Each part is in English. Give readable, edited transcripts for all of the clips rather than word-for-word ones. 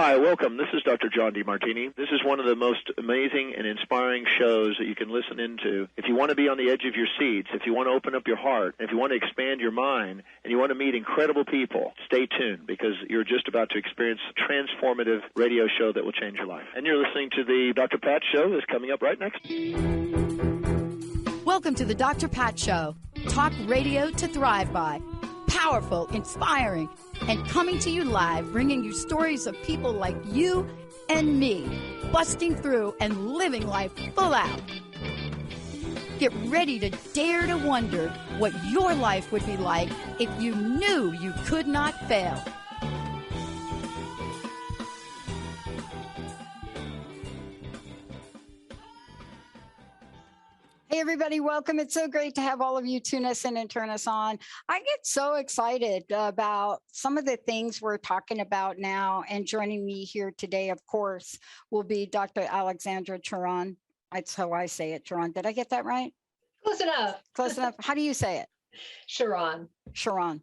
Hi, welcome. This is Dr. John DeMartini. This is one of the most amazing and inspiring shows that you can listen into. If you want to be on the edge of your seats, if you want to open up your heart, if you want to expand your mind, and you want to meet incredible people, stay tuned because you're just about to experience a transformative radio show that will change your life. And you're listening to the Dr. Pat Show that's coming up right next. Welcome to the Dr. Pat Show. Talk radio to thrive by. Powerful, inspiring, and coming to you live, bringing you stories of people like you and me, busting through and living life full out. Get ready to dare to wonder what your life would be like if you knew you could not fail. Hey, everybody, welcome. It's so great to have all of you tune us in and turn us on. I get so excited about some of the things we're talking about now. And joining me here today, of course, will be Dr. Alexandra Chauran. That's how I say it, Chauran. Did I get that right? Close enough. Close enough. How do you say it? Chauran. Chauran.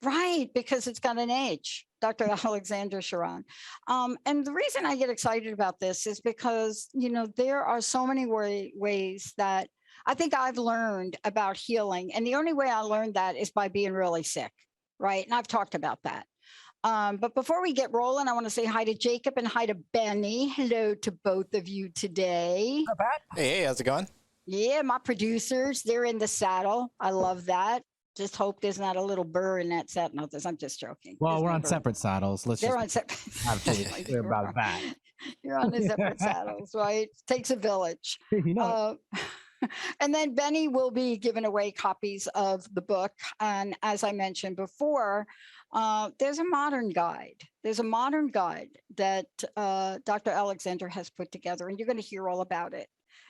Right, because it's got an H, Dr. Alexandra Chauran. And the reason I get excited about this is because, you know, there are so many ways that I think I've learned about healing. And the only way I learned that is by being really sick, right? And I've talked about that. But before we get rolling, I want to say hi to Jacob and hi to Benny. Hello to both of you today. Hi, Pat. Hey, how's it going? Yeah, my producers, they're in the saddle. I love that. Just hope there's not a little burr in that saddle. No, I'm just joking. Well, we're on separate saddles. They're on separate. Clear about that. You're on the separate saddles, right? Takes a village. You know. And then Benny will be giving away copies of the book. And as I mentioned before, there's a modern guide. There's a modern guide that Dr. Alexander has put together, and you're going to hear all about it.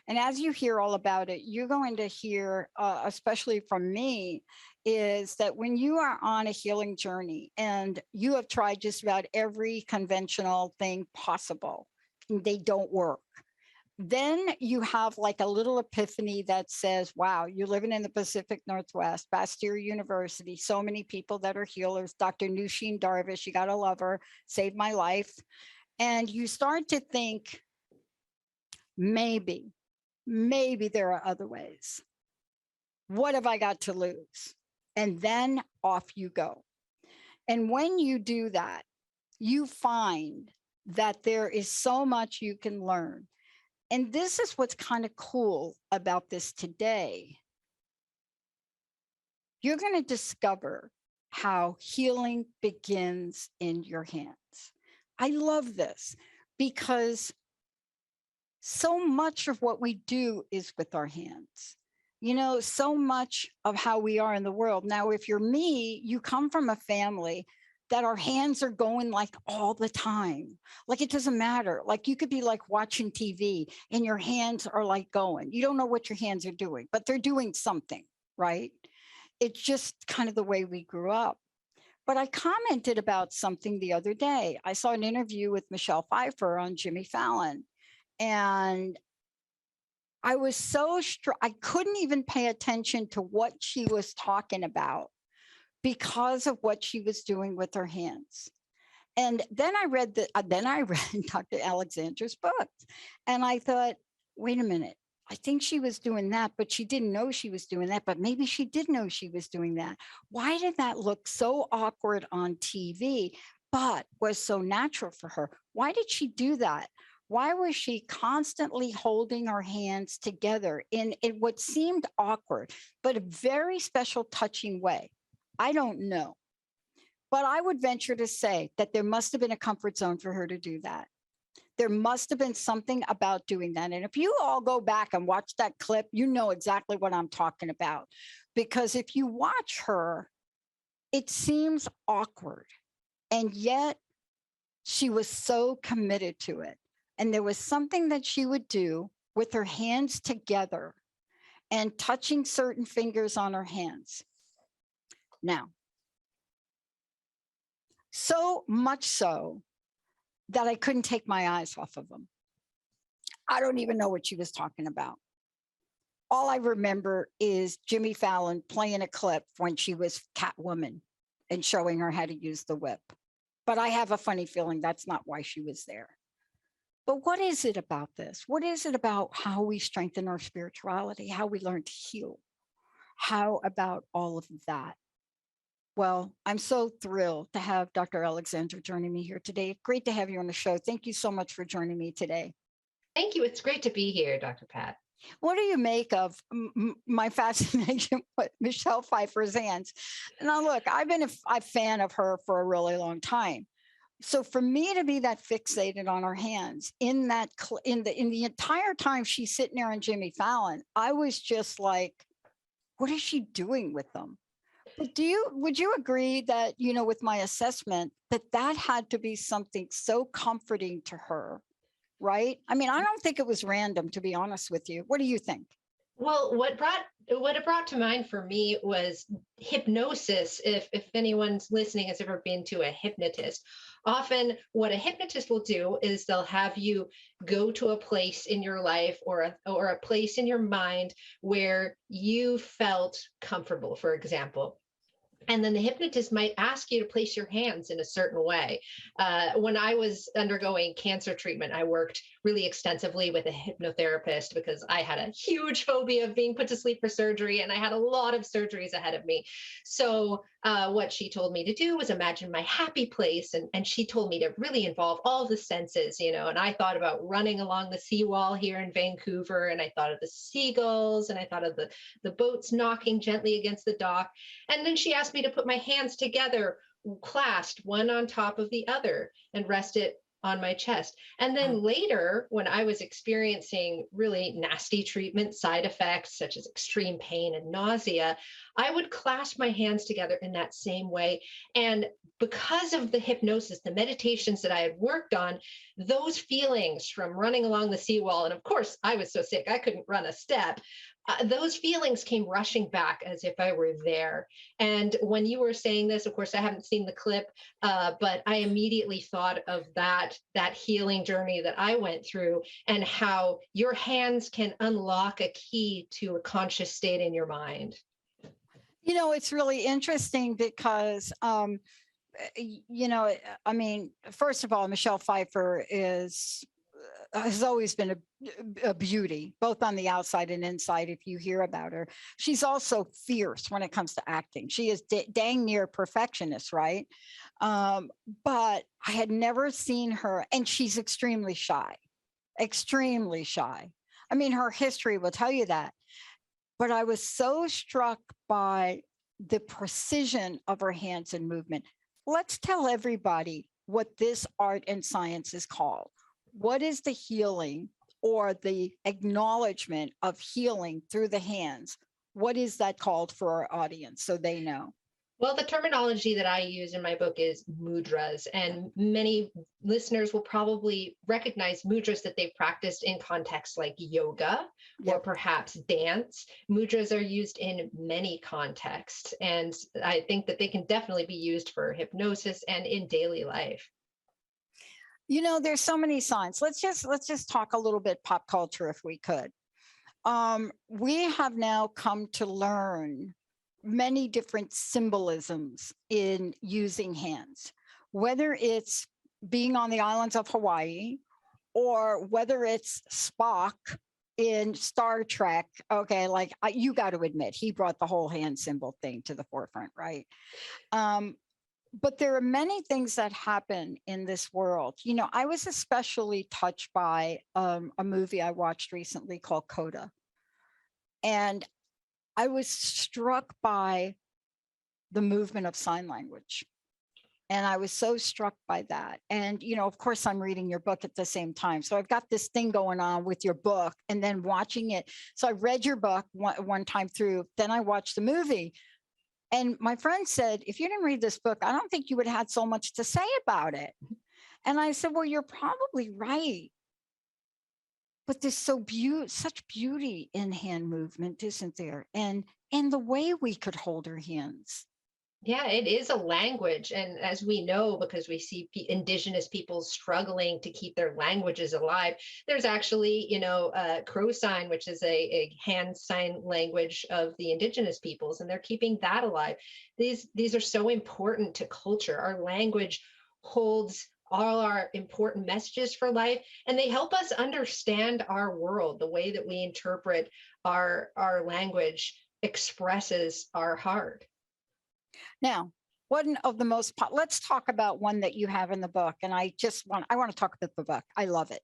And as you hear all about it, you're going to hear, especially from me, is that when you are on a healing journey and you have tried just about every conventional thing possible, and they don't work, then you have like a little epiphany that says, wow, you're living in the Pacific Northwest, Bastyr University, so many people that are healers, Dr. Nushin Darvish, you got to love her, saved my life. And you start to think, maybe there are other ways. What have I got to lose? And then off you go. And when you do that, you find that there is so much you can learn. And this is what's kind of cool about this today. You're going to discover how healing begins in your hands. I love this because so much of what we do is with our hands. You know, so much of how we are in the world. Now, if you're me, you come from a family that our hands are going like all the time. Like it doesn't matter. Like you could be like watching TV and your hands are like going. You don't know what your hands are doing, but they're doing something, right? It's just kind of the way we grew up. But I commented about something the other day. I saw an interview with Michelle Pfeiffer on Jimmy Fallon. And I was so I couldn't even pay attention to what she was talking about because of what she was doing with her hands. And then I read Dr. Alexandra's book, and I thought, wait a minute, I think she was doing that, but she didn't know she was doing that, but maybe she did know she was doing that. Why did that look so awkward on TV, but was so natural for her? Why did she do that? Why was she constantly holding her hands together in what seemed awkward, but a very special touching way? I don't know. But I would venture to say that there must have been a comfort zone for her to do that. There must have been something about doing that. And if you all go back and watch that clip, you know exactly what I'm talking about. Because if you watch her, it seems awkward. And yet she was so committed to it. And there was something that she would do with her hands together and touching certain fingers on her hands. Now, so much so that I couldn't take my eyes off of them. I don't even know what she was talking about. All I remember is Jimmy Fallon playing a clip when she was Catwoman and showing her how to use the whip. but I have a funny feeling that's not why she was there. But what is it about this? What is it about how we strengthen our spirituality, how we learn to heal? How about all of that? Well, I'm so thrilled to have Dr. Alexandra joining me here today. Great to have you on the show. Thank you so much for joining me today. Thank you. It's great to be here, Dr. Pat. What do you make of my fascination with Michelle Pfeiffer's hands? Now, look, I've been a fan of her for a really long time. So for me to be that fixated on her hands in the entire time she's sitting there on Jimmy Fallon, I was just like, what is she doing with them? But would you agree that, with my assessment, that had to be something so comforting to her, right? I mean, I don't think it was random, to be honest with you. What do you think? Well, what it brought to mind for me was hypnosis. If anyone's listening has ever been to a hypnotist, often what a hypnotist will do is they'll have you go to a place in your life or a place in your mind where you felt comfortable, for example. And then the hypnotist might ask you to place your hands in a certain way. When I was undergoing cancer treatment, I worked really extensively with a hypnotherapist because I had a huge phobia of being put to sleep for surgery, and I had a lot of surgeries ahead of me. So what she told me to do was imagine my happy place, and she told me to really involve all the senses, and I thought about running along the seawall here in Vancouver, and I thought of the seagulls, and I thought of the boats knocking gently against the dock. And then she asked me to put my hands together, clasped one on top of the other, and rest it on my chest. And then later, when I was experiencing really nasty treatment side effects, such as extreme pain and nausea, I would clasp my hands together in that same way. And because of the hypnosis, the meditations that I had worked on, those feelings from running along the seawall, and of course, I was so sick, I couldn't run a step. Those feelings came rushing back as if I were there. And when you were saying this, of course, I haven't seen the clip, but I immediately thought of that healing journey that I went through, and how your hands can unlock a key to a conscious state in your mind. It's really interesting because, I mean, first of all, Michelle Pfeiffer has always been a beauty, both on the outside and inside. If you hear about her, she's also fierce when it comes to acting. She is dang near perfectionist, right? But I had never seen her, and she's extremely shy. I mean, her history will tell you that. But I was so struck by the precision of her hands and movement. Let's tell everybody what this art and science is called. What is the healing or the acknowledgement of healing through the hands? What is that called for our audience so they know? Well, the terminology that I use in my book is mudras, and many listeners will probably recognize mudras that they've practiced in contexts like yoga or perhaps dance. Mudras are used in many contexts, and I think that they can definitely be used for hypnosis and in daily life. There's so many signs. Let's just talk a little bit pop culture if we could. We have now come to learn many different symbolisms in using hands, whether it's being on the islands of Hawaii or whether it's Spock in Star Trek. Okay, like you got to admit, he brought the whole hand symbol thing to the forefront, right? But there are many things that happen in this world. I was especially touched by a movie I watched recently called Coda. And I was struck by the movement of sign language. And I was so struck by that. And, of course, I'm reading your book at the same time. So I've got this thing going on with your book and then watching it. So I read your book one time through, then I watched the movie. And my friend said, if you didn't read this book, I don't think you would have had so much to say about it. And I said, well, you're probably right. But there's such beauty in hand movement, isn't there? And the way we could hold our hands. Yeah, it is a language. And as we know, because we see indigenous peoples struggling to keep their languages alive, there's actually, crow sign, which is a hand sign language of the indigenous peoples, and they're keeping that alive. These are so important to culture. Our language holds all our important messages for life, and they help us understand our world. The way that we interpret our language expresses our heart. Now, one of the most, let's talk about one that you have in the book. And I want to talk about the book. I love it.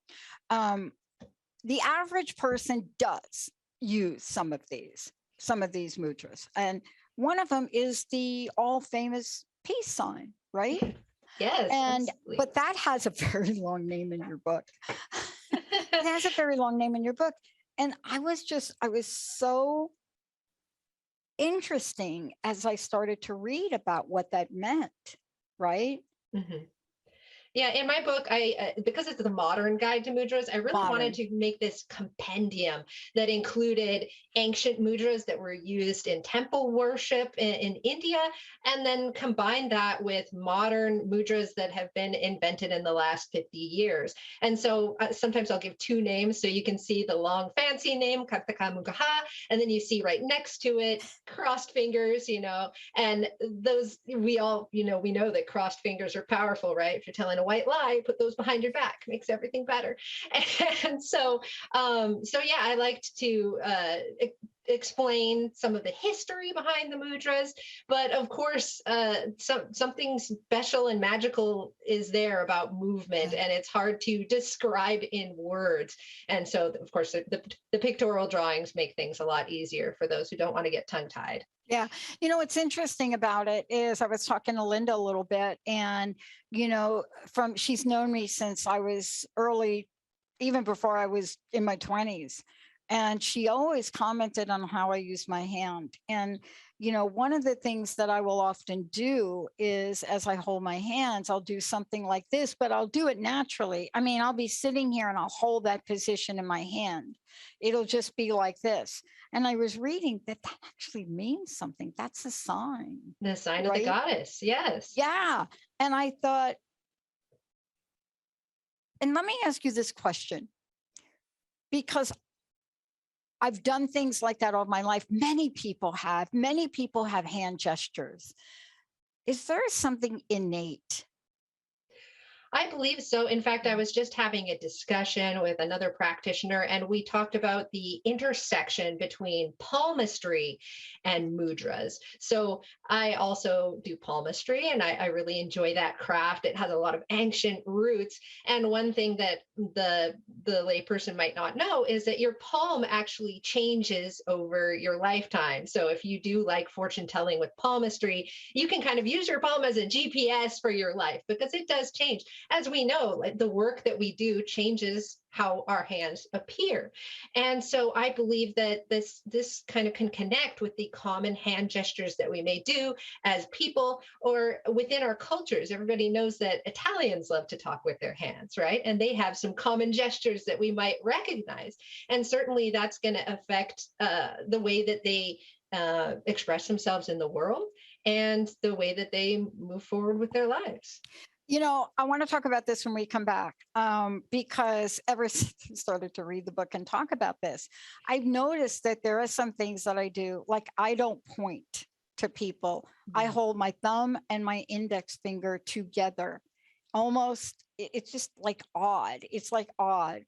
The average person does use some of these mudras. And one of them is the all famous peace sign, right? Yes. And, absolutely. but that has a very long name in your book. It has a very long name in your book. And I was so interesting as I started to read about what that meant, right? Mm-hmm. Yeah, in my book, I because it's the modern guide to mudras, I really wanted to make this compendium that included ancient mudras that were used in temple worship in India, and then combine that with modern mudras that have been invented in the last 50 years. And so sometimes I'll give two names, so you can see the long fancy name, Kartaka Mugaha, and then you see right next to it, crossed fingers, and those, we all, we know that crossed fingers are powerful, right? If you're telling a white lie, put those behind your back, makes everything better. And so yeah, I liked to explain some of the history behind the mudras, but of course, something special and magical is there about movement, and it's hard to describe in words. And so, of course, the pictorial drawings make things a lot easier for those who don't want to get tongue-tied. Yeah. What's interesting about it is I was talking to Linda a little bit, and, she's known me since I was early, even before I was in my 20s. And she always commented on how I use my hand. And, one of the things that I will often do is, as I hold my hands, I'll do something like this, but I'll do it naturally. I mean, I'll be sitting here and I'll hold that position in my hand. It'll just be like this. And I was reading that actually means something. That's a sign. The sign of the goddess. Yes. Yeah. And I thought, and let me ask you this question, because I've done things like that all my life. Many people have hand gestures. Is there something innate? I believe so. In fact, I was just having a discussion with another practitioner, and we talked about the intersection between palmistry and mudras. So I also do palmistry, and I really enjoy that craft. It has a lot of ancient roots. And one thing that the layperson might not know is that your palm actually changes over your lifetime. So if you do like fortune telling with palmistry, you can kind of use your palm as a GPS for your life, because it does change. As we know, like, the work that we do changes how our hands appear. And so I believe that this kind of can connect with the common hand gestures that we may do as people or within our cultures. Everybody knows that Italians love to talk with their hands, right? And they have some common gestures that we might recognize. And certainly that's going to affect the way that they express themselves in the world and the way that they move forward with their lives. I want to talk about this when we come back, because ever since I started to read the book and talk about this, I've noticed that there are some things that I do, like I don't point to people. Mm-hmm. I hold my thumb and my index finger together. Almost, it's just like odd. It's like odd.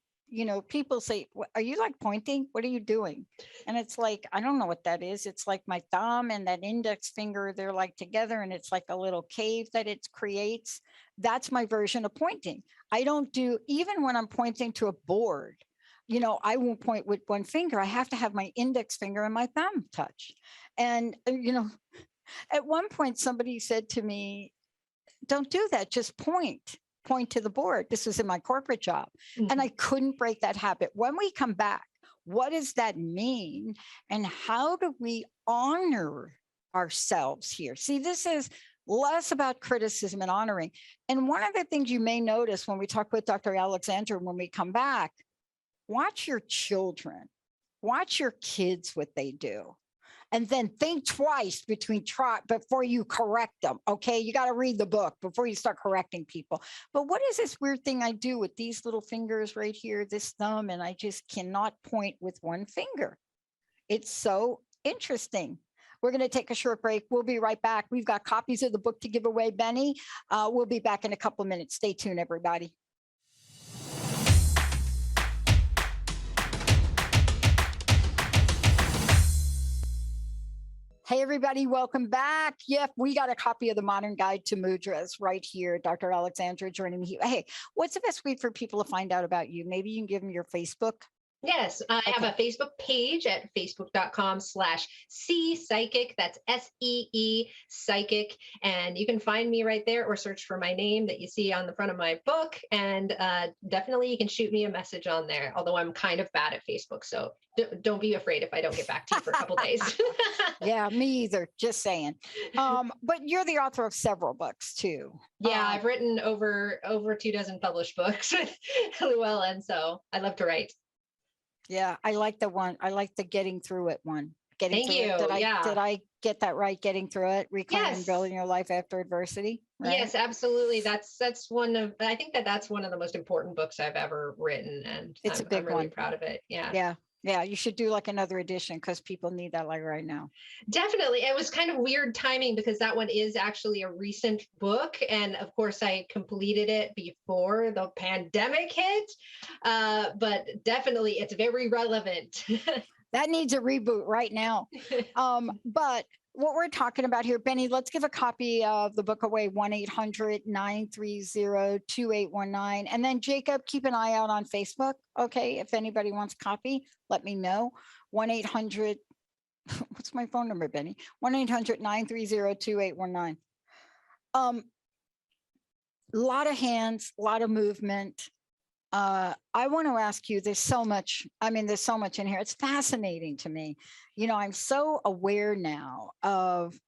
People say, are you like pointing? What are you doing? And it's like, I don't know what that is. It's like my thumb and that index finger, they're like together, and it's like a little cave that it creates. That's my version of pointing. I don't do, even when I'm pointing to a board, I won't point with one finger. I have to have my index finger and my thumb touch. And, at one point somebody said to me, don't do that, just point to the board. This was in my corporate job. Mm-hmm. And I couldn't break that habit. When we come back, what does that mean? And how do we honor ourselves here? See, this is less about criticism and honoring. And one of the things you may notice when we talk with Dr. Alexandra, when we come back, watch your children, watch your kids, what they do. And then think twice before you correct them. Okay, you got to read the book before you start correcting people. But what is this weird thing I do with these little fingers right here, this thumb, and I just cannot point with one finger? It's so interesting. We're going to take a short break. We'll be right back. We've got copies of the book to give away, Benny. We'll be back in a couple of minutes. Stay tuned, everybody. Hey, everybody, welcome back. Yep, we got a copy of the Modern Guide to Mudras right here. Dr. Alexandra joining me here. Hey, what's the best way for people to find out about you? Maybe you can give them your Facebook. Yes, I have a Facebook page at facebook.com/See Psychic. That's SEE Psychic. And you can find me right there or search for my name that you see on the front of my book. And definitely you can shoot me a message on there, although I'm kind of bad at Facebook. So don't be afraid if I don't get back to you for a couple days. Yeah, me either. Just saying. But you're the author of several books too. Yeah, I've written over 24 published books with Llewellyn. So I love to write. Yeah, I like the one. I like the getting through it one. Thank you. Did I get that right? Getting through it, reclaiming, Yes. building your life after adversity. Right? Yes, absolutely. That's one of. I think that's one of the most important books I've ever written, and I'm really proud of it. Yeah. Yeah. You should do like another edition because people need that like right now. Definitely. It was kind of weird timing because that one is actually a recent book. And of course, I completed it before the pandemic hit. But definitely, it's very relevant. That needs a reboot right now. But what we're talking about here, Benny, let's give a copy of the book away, 1-800-930-2819. And then Jacob, keep an eye out on Facebook. Okay, if anybody wants a copy, let me know. 1-800, what's my phone number, Benny? 1-800-930-2819. A lot of hands, a lot of movement. I want to ask you, there's so much in here. It's fascinating to me. You know, I'm so aware now of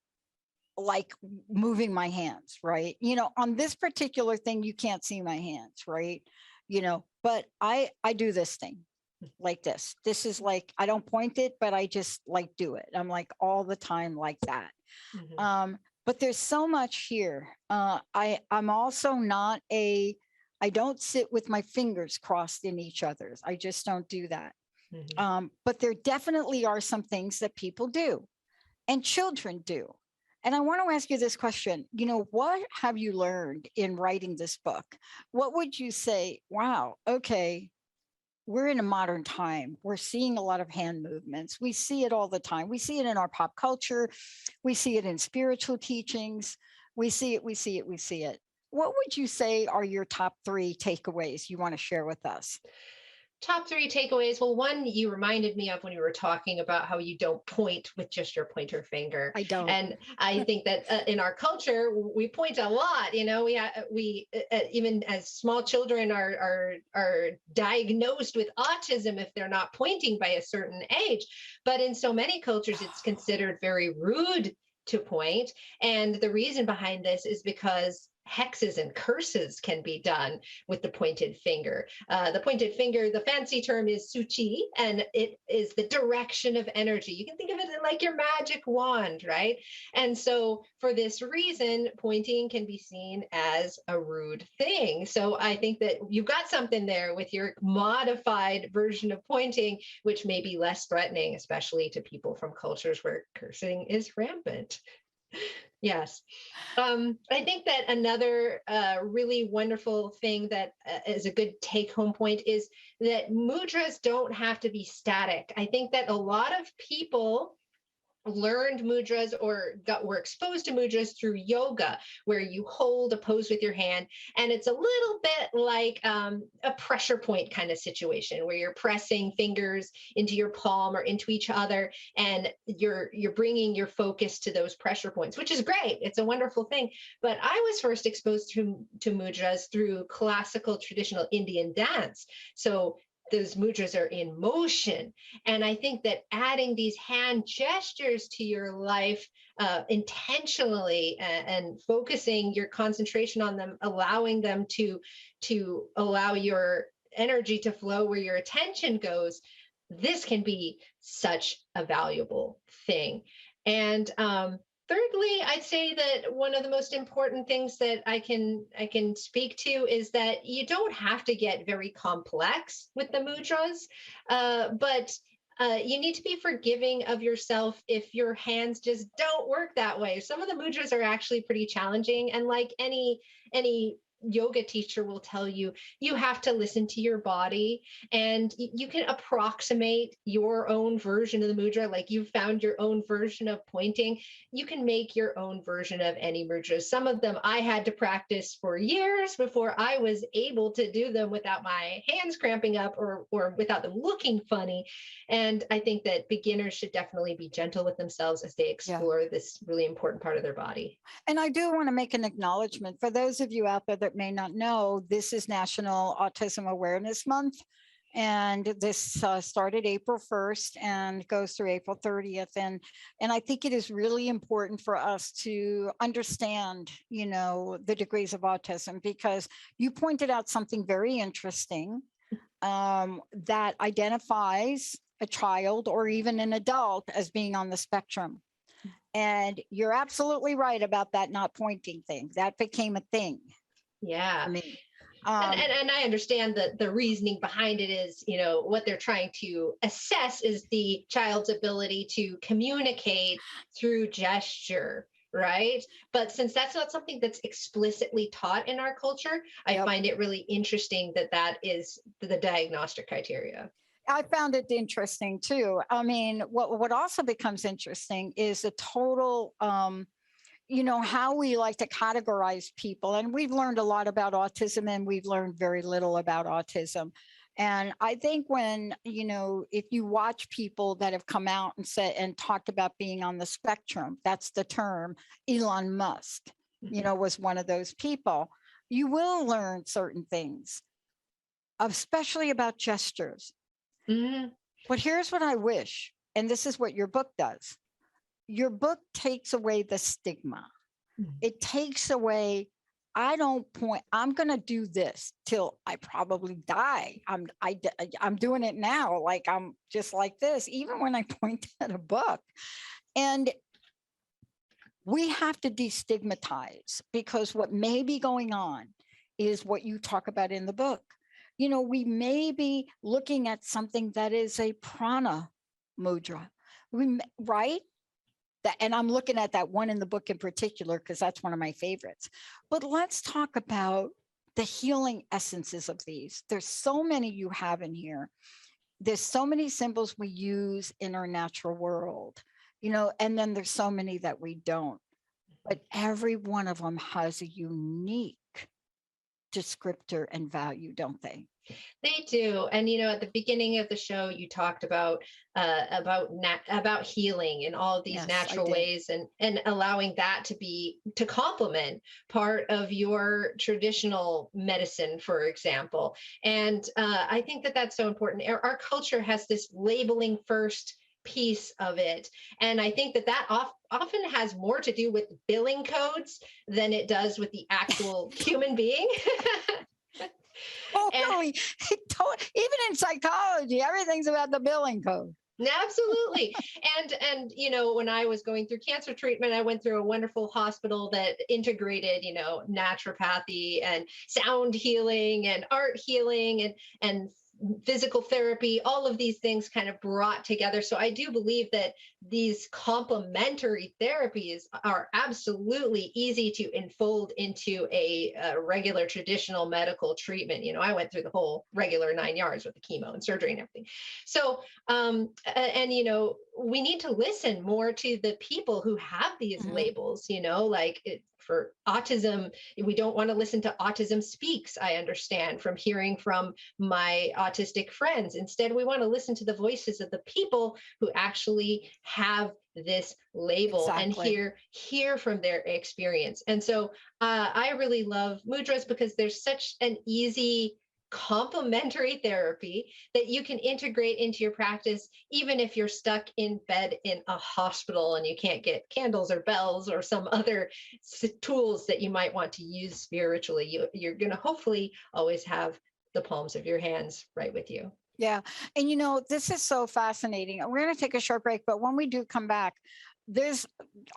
like moving my hands, right? You know, on this particular thing, you can't see my hands, right? You know, but I do this thing like this. This is like, I don't point it, but I just like do it. I'm like all the time like that. Mm-hmm. But there's so much here. I'm also not I don't sit with my fingers crossed in each other's. I just don't do that. Mm-hmm. But there definitely are some things that people do and children do. And I want to ask you this question. You know, what have you learned in writing this book? What would you say, wow, okay, we're in a modern time. We're seeing a lot of hand movements. We see it all the time. We see it in our pop culture. We see it in spiritual teachings. We see it. What would you say are your top 3 takeaways you want to share with us? Top 3 takeaways. Well, one you reminded me of when you were talking about how you don't point with just your pointer finger. I don't. And I think that in our culture, we point a lot. You know, we even as small children are diagnosed with autism if they're not pointing by a certain age. But in so many cultures, it's considered very rude to point. And the reason behind this is because hexes and curses can be done with the pointed finger. The pointed finger, the fancy term is suchi, and it is the direction of energy. You can think of it like your magic wand, right? And so for this reason, pointing can be seen as a rude thing. So I think that you've got something there with your modified version of pointing, which may be less threatening, especially to people from cultures where cursing is rampant. Yes. I think that another really wonderful thing that is a good take-home point is that mudras don't have to be static. I think that a lot of people learned mudras or were exposed to mudras through yoga, where you hold a pose with your hand. And it's a little bit like a pressure point kind of situation where you're pressing fingers into your palm or into each other. And you're bringing your focus to those pressure points, which is great. It's a wonderful thing. But I was first exposed to mudras through classical traditional Indian dance. So those mudras are in motion. And I think that adding these hand gestures to your life intentionally and focusing your concentration on them, allowing them to allow your energy to flow where your attention goes, this can be such a valuable thing. And thirdly, I'd say that one of the most important things that I can speak to is that you don't have to get very complex with the mudras, but You need to be forgiving of yourself if your hands just don't work that way. Some of the mudras are actually pretty challenging, and like any yoga teacher will tell you, you have to listen to your body, and you can approximate your own version of the mudra. Like you found your own version of pointing, you can make your own version of any mudras. Some of them I had to practice for years before I was able to do them without my hands cramping up or without them looking funny. And I think that beginners should definitely be gentle with themselves as they explore this really important part of their body. And I do want to make an acknowledgement for those of you out there that may not know, this is National Autism Awareness Month. And this started April 1st and goes through April 30th. And I think it is really important for us to understand, you know, the degrees of autism, because you pointed out something very interesting that identifies a child or even an adult as being on the spectrum. And you're absolutely right about that not pointing thing. That became a thing. Yeah. For me. And I understand that the reasoning behind it is, you know, what they're trying to assess is the child's ability to communicate through gesture, right? But since that's not something that's explicitly taught in our culture, I find it really interesting that that is the diagnostic criteria. I found it interesting too. I mean, what also becomes interesting is the total, you know, how we like to categorize people. And we've learned a lot about autism, and we've learned very little about autism. And I think when, you know, if you watch people that have come out and said and talked about being on the spectrum, that's the term. Elon Musk, you know, was one of those people. You will learn certain things, especially about gestures. Mm-hmm. But here's what I wish, and this is what your book does. Your book takes away the stigma. Mm-hmm. It takes away, I don't point, I'm going to do this till I probably die. I'm doing it now. Like I'm just like this, even when I point at a book. And we have to destigmatize, because what may be going on is what you talk about in the book. You know, we may be looking at something that is a prana mudra, right? And I'm looking at that one in the book in particular, because that's one of my favorites. But let's talk about the healing essences of these. There's so many you have in here. There's so many symbols we use in our natural world, you know, and then there's so many that we don't. But every one of them has a unique descriptor and value, don't they? They do. And you know, at the beginning of the show, you talked about healing in all of these natural ways, and allowing that to complement part of your traditional medicine, for example. And I think that that's so important. Our culture has this labeling first piece of it, and I think that often has more to do with billing codes than it does with the actual human being. Totally. Even in psychology, everything's about the billing code. Absolutely. And you know, when I was going through cancer treatment, I went through a wonderful hospital that integrated, you know, naturopathy and sound healing and art healing and physical therapy. All of these things kind of brought together. So I do believe that these complementary therapies are absolutely easy to enfold into a regular traditional medical treatment. You know, I went through the whole regular 9 yards with the chemo and surgery and everything. So, and you know, we need to listen more to the people who have these labels, you know, like for autism, we don't want to listen to Autism Speaks, I understand, from hearing from my autistic friends. Instead, we want to listen to the voices of the people who actually have this label and hear from their experience. And so I really love mudras because there's such an easy complementary therapy that you can integrate into your practice, even if you're stuck in bed in a hospital and you can't get candles or bells or some other tools that you might want to use spiritually. You're going to hopefully always have the palms of your hands right with you. Yeah. And you know, this is so fascinating. We're going to take a short break, but when we do come back,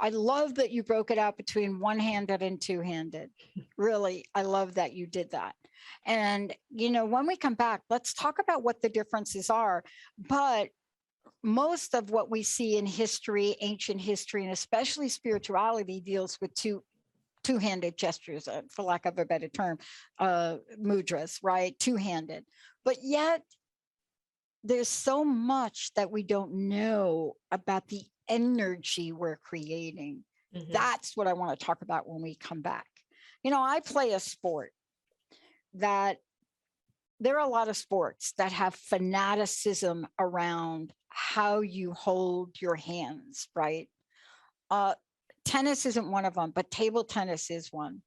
I love that you broke it out between one-handed and two-handed. Really, I love that you did that. And, you know, when we come back, let's talk about what the differences are. But most of what we see in history, ancient history, and especially spirituality deals with two-handed gestures, for lack of a better term, mudras, right? Two-handed. But yet there's so much that we don't know about the energy we're creating. Mhm. That's what I want to talk about when we come back. You know, I play a sport that there are a lot of sports that have fanaticism around how you hold your hands, right? Tennis isn't one of them, but table tennis is one.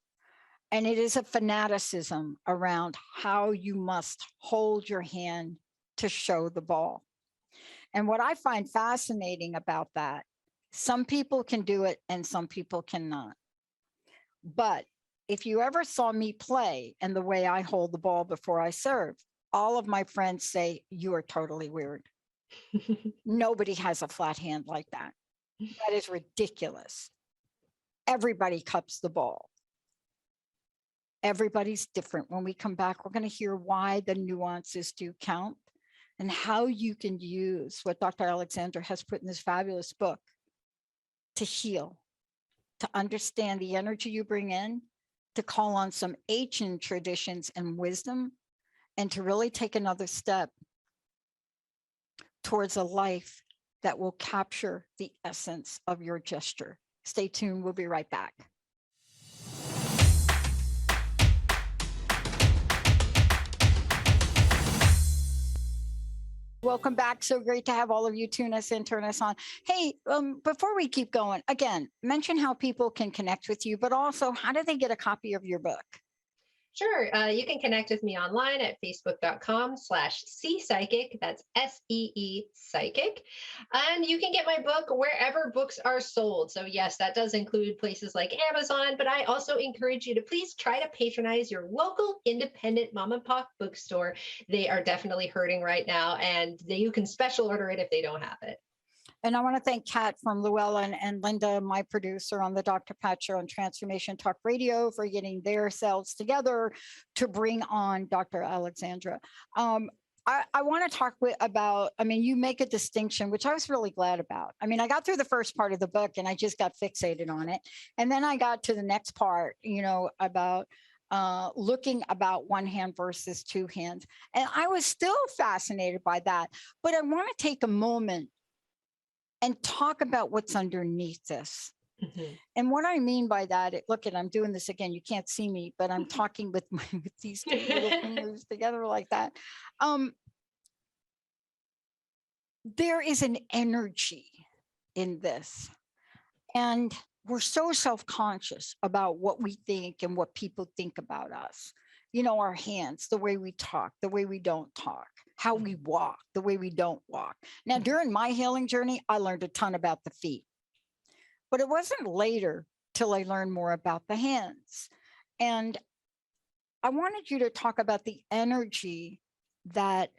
And it is a fanaticism around how you must hold your hand to show the ball. And what I find fascinating about that, some people can do it and some people cannot. But if you ever saw me play and the way I hold the ball before I serve, all of my friends say, you are totally weird. Nobody has a flat hand like that. That is ridiculous. Everybody cups the ball. Everybody's different. When we come back, we're going to hear why the nuances do count and how you can use what Dr. Alexandra has put in this fabulous book to heal, to understand the energy you bring in, to call on some ancient traditions and wisdom, and to really take another step towards a life that will capture the essence of your gesture. Stay tuned. We'll be right back. Welcome back. So great to have all of you tune us in, turn us on. Hey, before we keep going, again, mention how people can connect with you, but also how do they get a copy of your book? Sure. You can connect with me online at facebook.com/seepsychic. That's SEE Psychic. And you can get my book wherever books are sold. So yes, that does include places like Amazon, but I also encourage you to please try to patronize your local independent mom and pop bookstore. They are definitely hurting right now, and you can special order it if they don't have it. And I want to thank Kat from Llewellyn and Linda, my producer on the Dr. Pat Show on Transformation Talk Radio, for getting their selves together to bring on Dr. Alexandra. I want to talk about, I mean, you make a distinction, which I was really glad about. I mean, I got through the first part of the book and I just got fixated on it. And then I got to the next part, you know, about looking about one hand versus two hands. And I was still fascinated by that. But I want to take a moment and talk about what's underneath this. Mhm. And what I mean by that, look, and I'm doing this again, you can't see me, but I'm talking with these two little fingers together like that. There is an energy in this. And we're so self-conscious about what we think and what people think about us. You know, our hands, the way we talk, the way we don't talk, how we walk, the way we don't walk. Now, during my healing journey, I learned a ton about the feet, but it wasn't later till I learned more about the hands. And I wanted you to talk about the energy that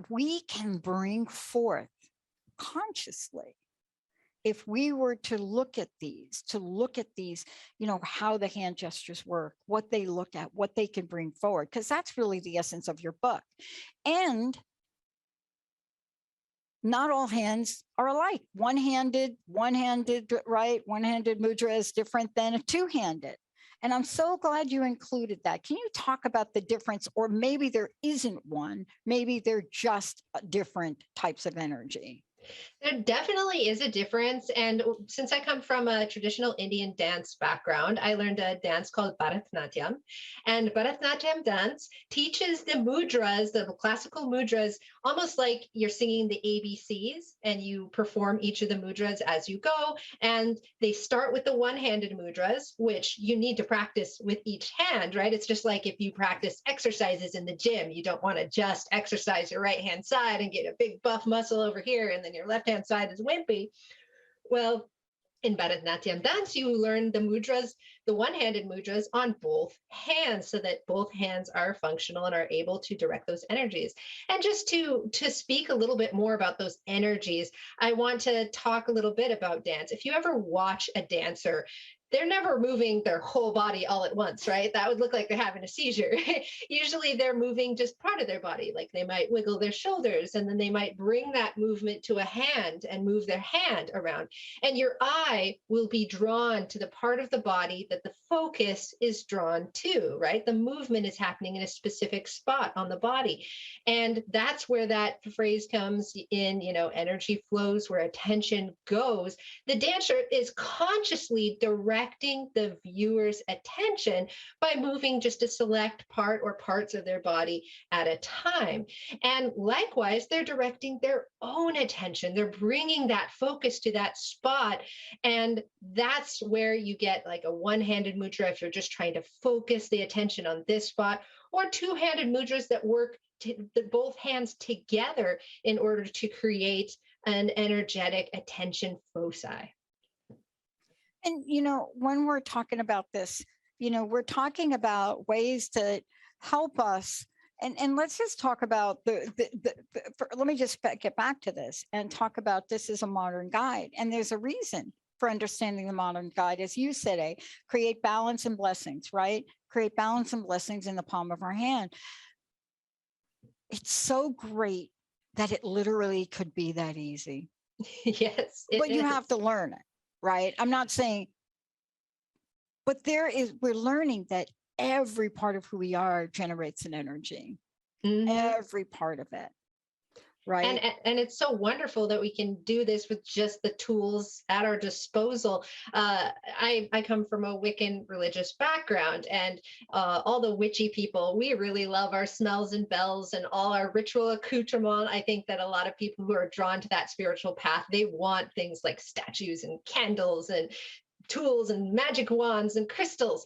we can bring forth consciously. If we were to look at these, you know, how the hand gestures work, what they look at, what they can bring forward, because that's really the essence of your book. And not all hands are alike. One-handed, right? One-handed mudra is different than a two-handed. And I'm so glad you included that. Can you talk about the difference, or maybe there isn't one, maybe they're just different types of energy? There definitely is a difference. And since I come from a traditional Indian dance background, I learned a dance called Bharatanatyam. And Bharatanatyam dance teaches the mudras, the classical mudras, almost like you're singing the ABCs, and you perform each of the mudras as you go. And they start with the one-handed mudras, which you need to practice with each hand, right? It's just like if you practice exercises in the gym, you don't want to just exercise your right hand side and get a big buff muscle over here, and then your left hand side is wimpy. Well, in Bharatanatyam dance, you learn the mudras, the one-handed mudras on both hands, so that both hands are functional and are able to direct those energies. And just to speak a little bit more about those energies, I want to talk a little bit about dance. If you ever watch a dancer, they're never moving their whole body all at once, right? That would look like they're having a seizure. Usually they're moving just part of their body. Like they might wiggle their shoulders, and then they might bring that movement to a hand and move their hand around. And your eye will be drawn to the part of the body that the focus is drawn to, right? The movement is happening in a specific spot on the body. And that's where that phrase comes in, energy flows where attention goes. The dancer is consciously directing the viewer's attention by moving just a select part or parts of their body at a time. And likewise, they're directing their own attention. They're bringing that focus to that spot. And that's where you get like a one-handed mudra if you're just trying to focus the attention on this spot, or two-handed mudras that work both hands together in order to create an energetic attention foci. And, when we're talking about this, we're talking about ways to help us. And let's just talk about let me just get back to this and talk about this as a modern guide. And there's a reason for understanding the modern guide. As you said, create balance and blessings, right? Create balance and blessings in the palm of our hand. It's so great that it literally could be that easy. Yes. But you have to learn it. Right. I'm not saying, but we're learning that every part of who we are generates an energy, every part of it. Right. And it's so wonderful that we can do this with just the tools at our disposal. I come from a Wiccan religious background, and all the witchy people, we really love our smells and bells and all our ritual accoutrement. I think that a lot of people who are drawn to that spiritual path, they want things like statues and candles and tools and magic wands and crystals.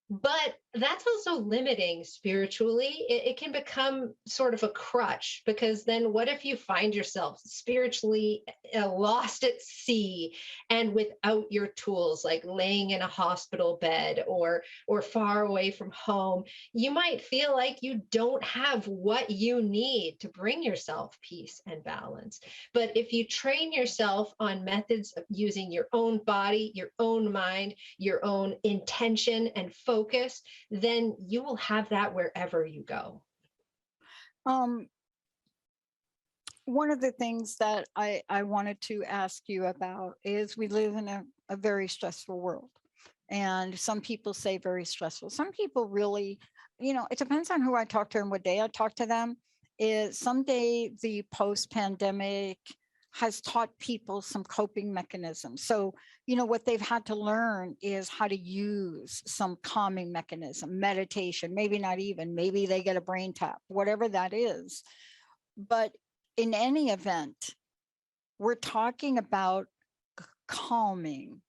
But that's also limiting spiritually. It can become sort of a crutch, because then what if you find yourself spiritually lost at sea and without your tools, like laying in a hospital bed or far away from home? You might feel like you don't have what you need to bring yourself peace and balance. But if you train yourself on methods of using your own body, your own mind, your own intention and focus, then you will have that wherever you go. One of the things that I wanted to ask you about is we live in a very stressful world. And some people say very stressful. Some people really, it depends on who I talk to and what day I talk to them. Is someday the post-pandemic has taught people some coping mechanisms. So, what they've had to learn is how to use some calming mechanism, meditation, maybe not even, maybe they get a brain tap, whatever that is. But in any event, we're talking about calming.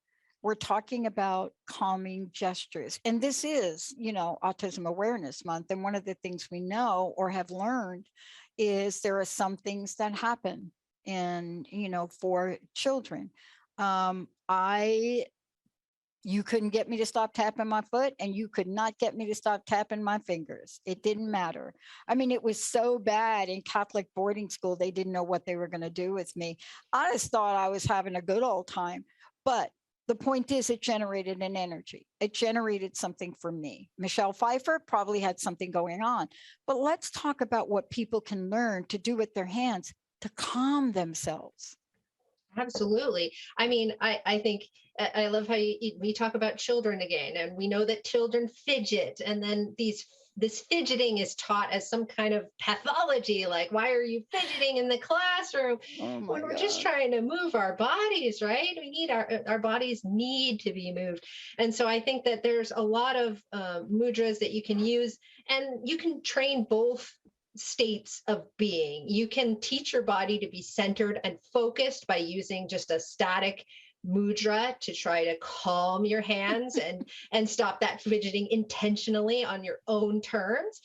We're talking about calming gestures. And this is, Autism Awareness Month. And one of the things we know or have learned is there are some things that happen for children. You couldn't get me to stop tapping my foot, and you could not get me to stop tapping my fingers. It didn't matter. I mean, it was so bad in Catholic boarding school, they didn't know what they were going to do with me. I just thought I was having a good old time. But the point is, it generated an energy. It generated something for me. Michelle Pfeiffer probably had something going on. But let's talk about what people can learn to do with their hands to calm themselves. Absolutely. I mean, I think I love how we talk about children again, and we know that children fidget, and then this fidgeting is taught as some kind of pathology. Like, why are you fidgeting in the classroom? When we're just trying to move our bodies, right? We need our bodies need to be moved. And so I think that there's a lot of mudras that you can use, and you can train both states of being. You can teach your body to be centered and focused by using just a static mudra to try to calm your hands and stop that fidgeting intentionally on your own terms.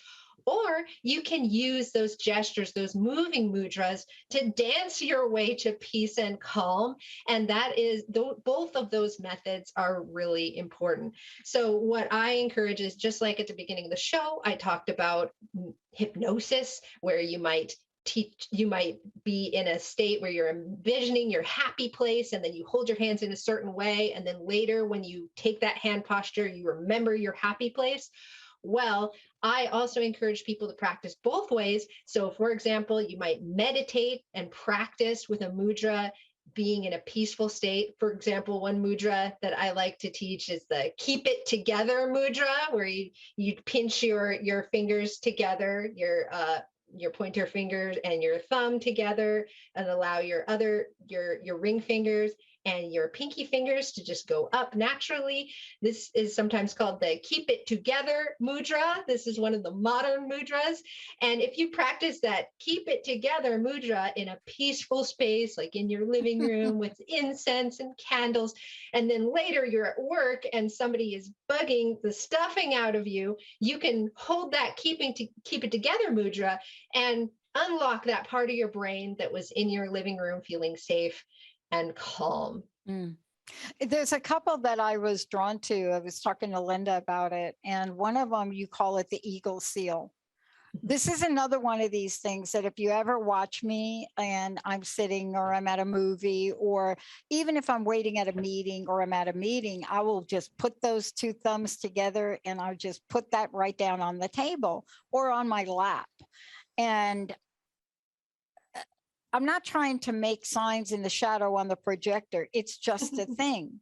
Or you can use those gestures, those moving mudras, to dance your way to peace and calm. And that is, both of those methods are really important. So what I encourage is, just like at the beginning of the show, I talked about hypnosis, where you might you might be in a state where you're envisioning your happy place, and then you hold your hands in a certain way, and then later when you take that hand posture, you remember your happy place. Well, I also encourage people to practice both ways. So for example, you might meditate and practice with a mudra being in a peaceful state. For example, one mudra that I like to teach is the keep it together mudra, where you pinch your fingers together, your pointer fingers and your thumb together, and allow your ring fingers and your pinky fingers to just go up naturally. This is sometimes called the keep it together mudra. This is one of the modern mudras. And if you practice that keep it together mudra in a peaceful space, like in your living room with incense and candles, and then later you're at work and somebody is bugging the stuffing out of you, you can hold that keep it together mudra and unlock that part of your brain that was in your living room feeling safe and calm. There's a couple that I was drawn to. I was talking to Linda about it, and one of them, you call it the eagle seal. This is another one of these things that if you ever watch me and I'm sitting or I'm at a movie, or even if I'm waiting at a meeting or I'm at a meeting, I will just put those two thumbs together and I'll just put that right down on the table or on my lap. And I'm not trying to make signs in the shadow on the projector. It's just a thing.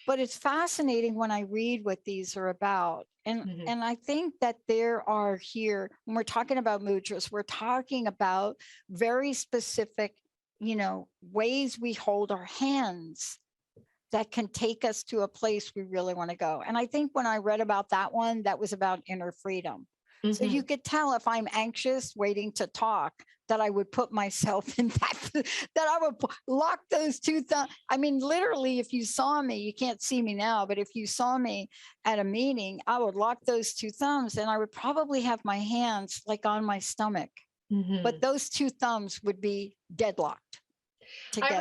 But it's fascinating when I read what these are about. And I think that there are here, when we're talking about mudras, we're talking about very specific, ways we hold our hands that can take us to a place we really want to go. And I think when I read about that one, that was about inner freedom. So you could tell if I'm anxious waiting to talk, that I would put myself in that I would lock those two thumbs. I mean, literally, if you saw me, you can't see me now, but if you saw me at a meeting, I would lock those two thumbs and I would probably have my hands like on my stomach, but those two thumbs would be deadlocked together.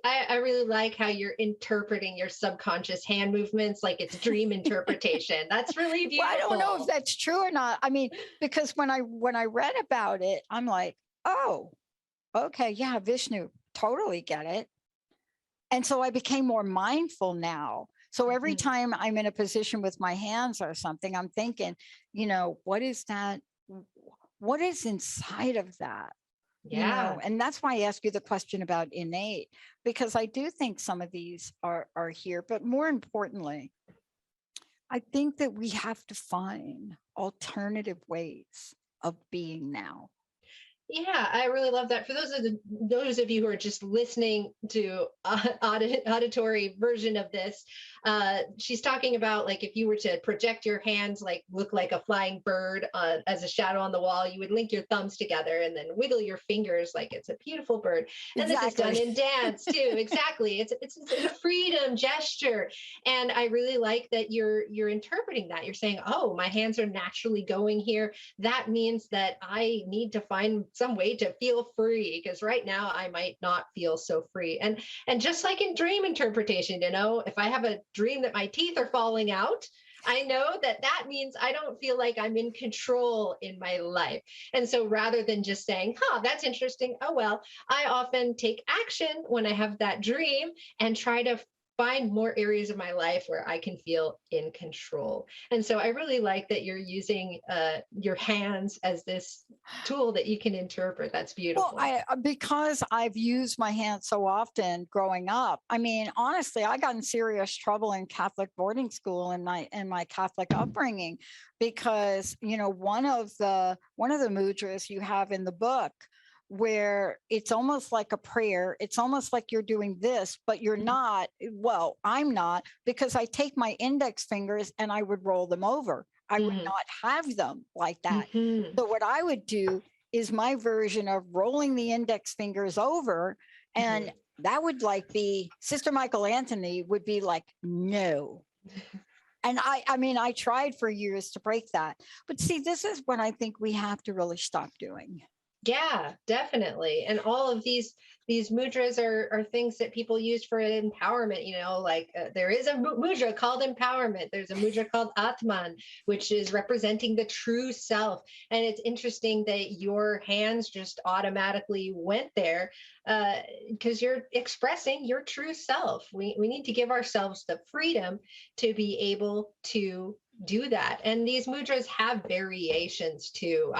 I really like how you're interpreting your subconscious hand movements like it's dream interpretation. That's really beautiful. Well, I don't know if that's true or not. I mean, because when I read about it, I'm like, oh, okay, yeah, Vishnu, totally get it. And so I became more mindful now. So every time I'm in a position with my hands or something, I'm thinking, what is that? What is inside of that? Yeah. And that's why I ask you the question about innate, because I do think some of these are here, but more importantly, I think that we have to find alternative ways of being now. Yeah, I really love that. For those of you who are just listening to auditory version of this, she's talking about like if you were to project your hands, like look like a flying bird as a shadow on the wall, you would link your thumbs together and then wiggle your fingers like it's a beautiful bird. And This is done in dance too. Exactly. It's a freedom gesture, and I really like that you're interpreting that. You're saying, oh, my hands are naturally going here. That means that I need to find some way to feel free, because right now I might not feel so free. And just like in dream interpretation, if I have a dream that my teeth are falling out, I know that means I don't feel like I'm in control in my life. And so rather than just saying, that's interesting, oh, well, I often take action when I have that dream and try to find more areas of my life where I can feel in control. And so I really like that you're using your hands as this tool that you can interpret. That's beautiful. Well, because I've used my hands so often growing up. I mean, honestly, I got in serious trouble in Catholic boarding school in my Catholic upbringing, because one of the mudras you have in the book, where it's almost like a prayer. It's almost like you're doing this, but you're not. Well, I'm not, because I take my index fingers and I would roll them over. I would not have them like that. So what I would do is my version of rolling the index fingers over, and that would like be Sister Michael Anthony would be like, no. And I mean, I tried for years to break that. But see, this is what I think we have to really stop doing. Yeah, definitely. And all of these mudras are things that people use for empowerment. Like there is a mudra called empowerment. There's a mudra called Atman, which is representing the true self. And it's interesting that your hands just automatically went there because you're expressing your true self. We need to give ourselves the freedom to be able to do that. And these mudras have variations too.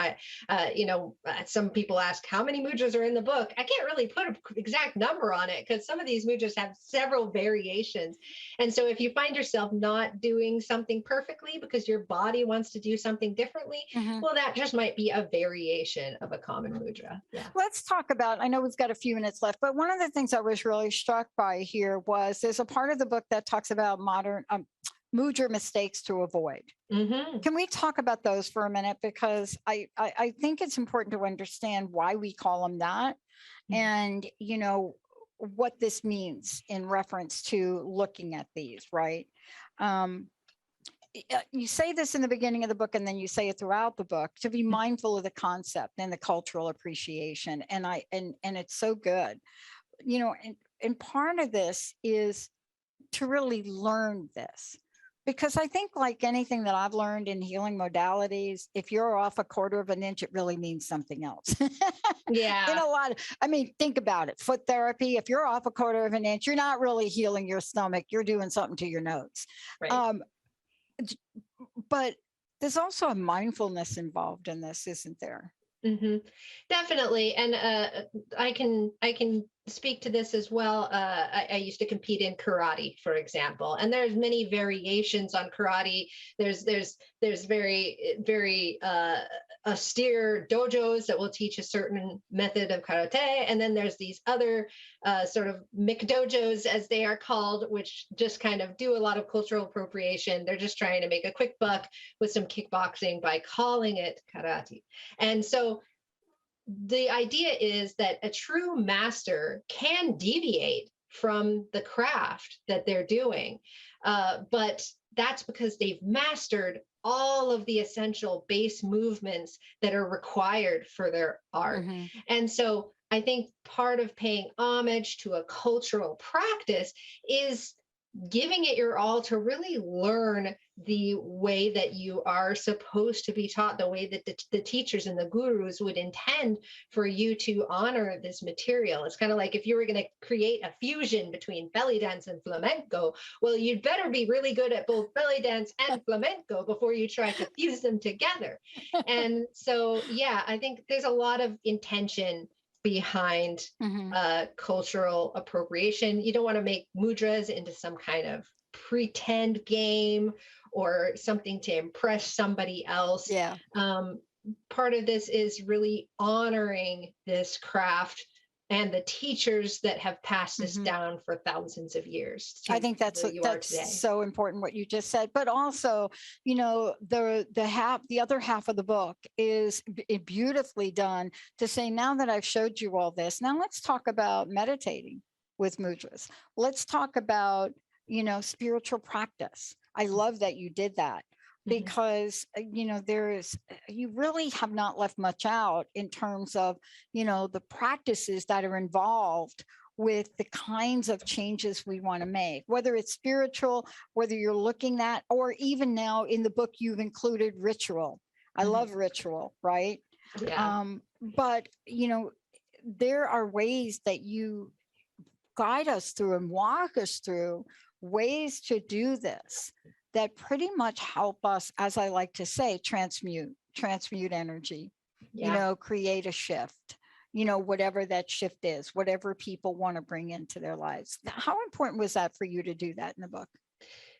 Some people ask how many mudras are in the book. I can't really put an exact number on it because some of these mudras have several variations. And so if you find yourself not doing something perfectly because your body wants to do something differently, well, that just might be a variation of a common mudra. Yeah. Let's talk about, I know we've got a few minutes left, but one of the things I was really struck by here was there's a part of the book that talks about modern mudra mistakes to avoid. Can we talk about those for a minute? Because I think it's important to understand why we call them that and, what this means in reference to looking at these, right? You say this in the beginning of the book and then you say it throughout the book to be mindful of the concept and the cultural appreciation. And it's so good, and part of this is to really learn this. Because I think like anything that I've learned in healing modalities, if you're off a quarter of an inch, it really means something else. Yeah. Think about it. Foot therapy, if you're off a quarter of an inch, you're not really healing your stomach. You're doing something to your nose. Right. But there's also a mindfulness involved in this, isn't there? Definitely. And I can speak to this as well. I used to compete in karate, for example, and there's many variations on karate. There's very austere dojos that will teach a certain method of karate, and then there's these other sort of McDojos, as they are called, which just kind of do a lot of cultural appropriation. They're just trying to make a quick buck with some kickboxing by calling it karate. And so the idea is that a true master can deviate from the craft that they're doing, but that's because they've mastered all of the essential base movements that are required for their art. And so I think part of paying homage to a cultural practice is giving it your all to really learn the way that you are supposed to be taught, the way that the teachers and the gurus would intend for you to honor this material. It's kind of like if you were going to create a fusion between belly dance and flamenco, well, you'd better be really good at both belly dance and flamenco before you try to fuse them together. And so, yeah, I think there's a lot of intention behind cultural appropriation. You don't want to make mudras into some kind of pretend game or something to impress somebody else. Yeah. Part of this is really honoring this craft and the teachers that have passed this down for thousands of years. I think that's so important what you just said. But also, the other half of the book is beautifully done to say, now that I've showed you all this, now let's talk about meditating with mudras. Let's talk about, spiritual practice. I love that you did that. Because you really have not left much out in terms of the practices that are involved with the kinds of changes we want to make, whether it's spiritual, whether you're looking at, or even now in the book you've included ritual. I love ritual, right? Yeah. But there are ways that you guide us through and walk us through ways to do this that pretty much help us, as I like to say, transmute energy, create a shift, whatever that shift is, whatever people want to bring into their lives. How important was that for you to do that in the book?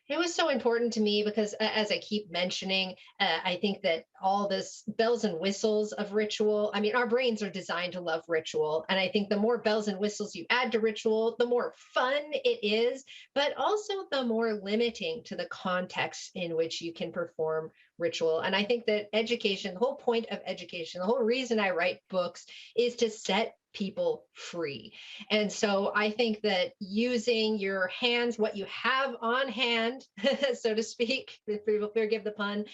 It was so important to me because, as I keep mentioning, I think that all this bells and whistles of ritual, our brains are designed to love ritual. And I think the more bells and whistles you add to ritual, the more fun it is, but also the more limiting to the context in which you can perform ritual. And I think that education, the whole point of education, the whole reason I write books is to set people free. And so I think that using your hands, what you have on hand, so to speak, if people forgive the pun,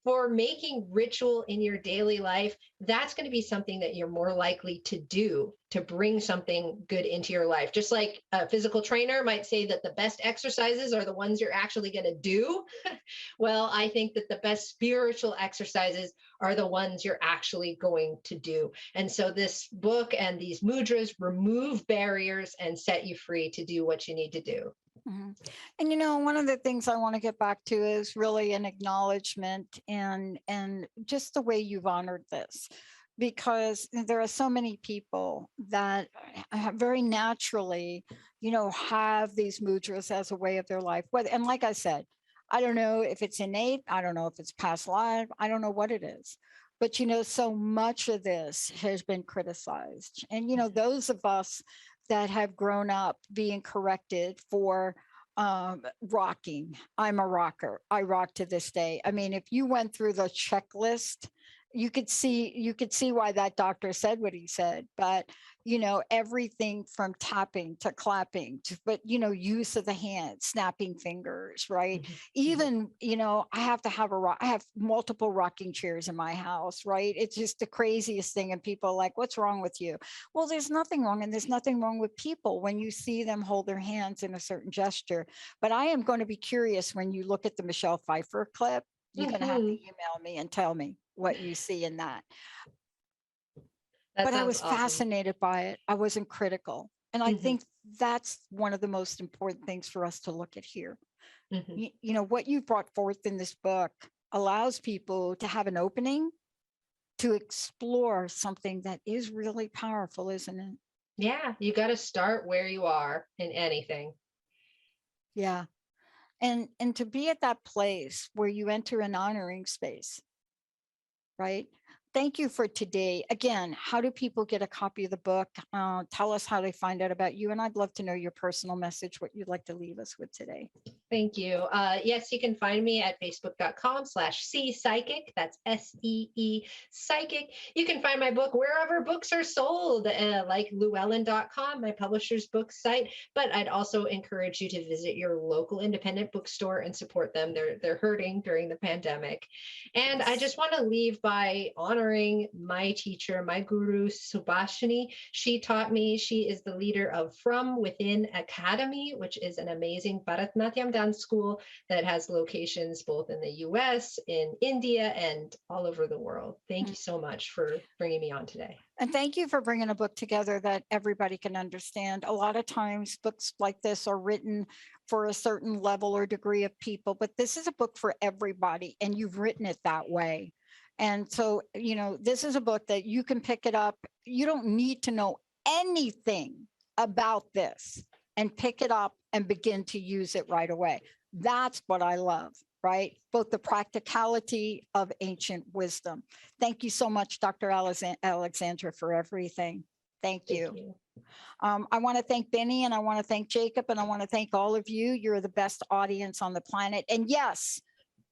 for making ritual in your daily life, that's going to be something that you're more likely to do to bring something good into your life. Just like a physical trainer might say that the best exercises are the ones you're actually going to do. Well, I think that the best spiritual exercises are the ones you're actually going to do. And so this book and these mudras remove barriers and set you free to do what you need to do. Mm-hmm. And one of the things I want to get back to is really an acknowledgement and just the way you've honored this, because there are so many people that very naturally, have these mudras as a way of their life. And like I said, I don't know if it's innate, I don't know if it's past life, I don't know what it is. But so much of this has been criticized. And those of us that have grown up being corrected for rocking. I'm a rocker. I rock to this day. I mean, if you went through the checklist, you could see why that doctor said what he said. But everything from tapping to clapping to, but use of the hand, snapping fingers, right? Mm-hmm. Even I have to have I have multiple rocking chairs in my house, right? It's just the craziest thing, and people are like, what's wrong with you? Well, there's nothing wrong, and there's nothing wrong with people when you see them hold their hands in a certain gesture. But I am going to be curious when you look at the Michelle Pfeiffer clip. You're going to have to email me and tell me what you see in that. But I was awesome. fascinated by it. I wasn't critical. And I think that's one of the most important things for us to look at here. What you brought forth in this book allows people to have an opening to explore something that is really powerful, isn't it? Yeah, you got to start where you are in anything. Yeah. And to be at that place where you enter an honoring space, right? Thank you for today. Again, how do people get a copy of the book? Tell us how they find out about you. And I'd love to know your personal message, what you'd like to leave us with today. Thank you. Yes, you can find me at facebook.com/see-psychic. That's SEE psychic. You can find my book wherever books are sold, like llewellyn.com, my publisher's book site. But I'd also encourage you to visit your local independent bookstore and support them. They're hurting during the pandemic. And I just want to leave by honoring my teacher, my guru, Subhashini. She taught me, she is the leader of From Within Academy, which is an amazing Bharatanatyam dance school that has locations both in the US, in India, and all over the world. Thank you so much for bringing me on today. And thank you for bringing a book together that everybody can understand. A lot of times books like this are written for a certain level or degree of people, but this is a book for everybody, and you've written it that way. And so, this is a book that you can pick it up. You don't need to know anything about this and pick it up and begin to use it right away. That's what I love, right? Both the practicality of ancient wisdom. Thank you so much, Dr. Alexandra, for everything. Thank you. I want to thank Benny, and I want to thank Jacob, and I want to thank all of you. You're the best audience on the planet. And yes,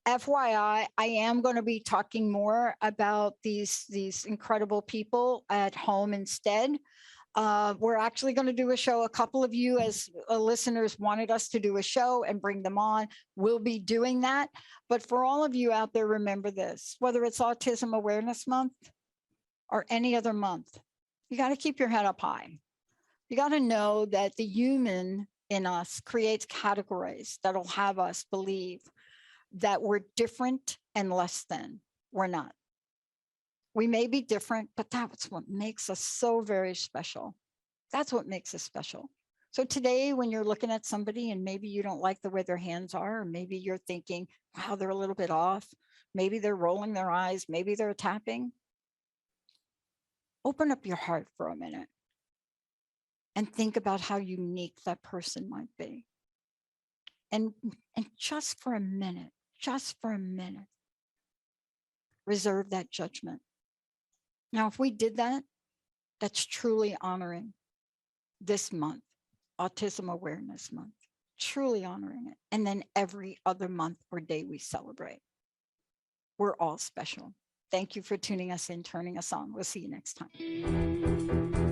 FYI, I am going to be talking more about these incredible people at home instead. We're actually going to do a show. A couple of you as listeners wanted us to do a show and bring them on. We'll be doing that. But for all of you out there, remember this, whether it's Autism Awareness Month or any other month, you got to keep your head up high. You got to know that the human in us creates categories that'll have us believe that we're different and less than. We're not. We may be different, but that's what makes us so very special. That's what makes us special. So today, when you're looking at somebody and maybe you don't like the way their hands are, or maybe you're thinking, wow, they're a little bit off. Maybe they're rolling their eyes. Maybe they're tapping. Open up your heart for a minute and think about how unique that person might be. And just for a minute, reserve that judgment. Now, if we did that, that's truly honoring this month, Autism Awareness Month, truly honoring it. And then every other month or day we celebrate. We're all special. Thank you for tuning us in, turning us on. We'll see you next time.